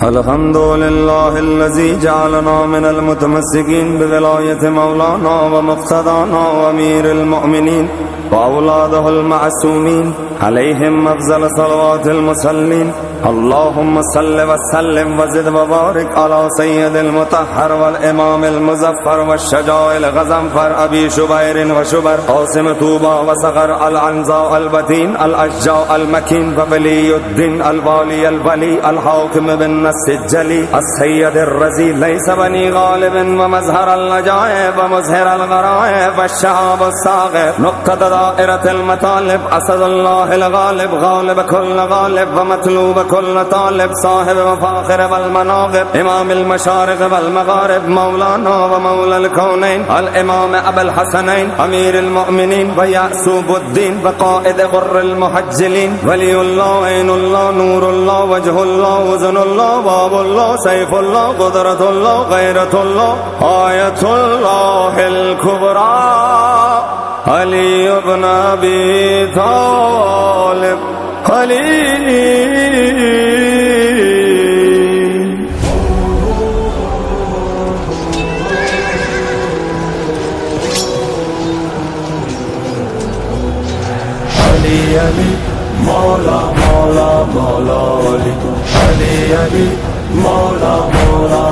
الحمد لله الذي جعلنا من المتمسكين بولاية مولانا ومقتدانا وأمير المؤمنين وأولاده المعصومين عليهم أفضل صلوات المصلين. اللهم صل وسلم وزد وبارك على سيد المطهر والإمام المزفر والشجاع الغزنفر أبي شبير وشبر قاسم طوبى وصغر العنزاء البتين الأشجاع المكين وولي الدين الوالي الولي الحاكم بالنص الجلي السيد الرزي ليس بني غالب ومظهر النجائب ومظهر الغرائب والشهاب الصاغر نقطة دائرة المطالب أسد الله الغالب غالب كل غالب ومطلوب كل طالب صاحب مفاخر والمناغب إمام المشارق والمغارب مولانا ومولى الكونين الإمام أبا الحسنين أمير المؤمنين ويعصوب الدين وقائد غر المحجلين ولي الله عين الله نور الله وجه الله وزن الله باب الله سيف الله قدرة الله غيرة الله آية الله الكبرى علي بن أبي طالب خليل. علي مولا مولا مولا علي مولا مولا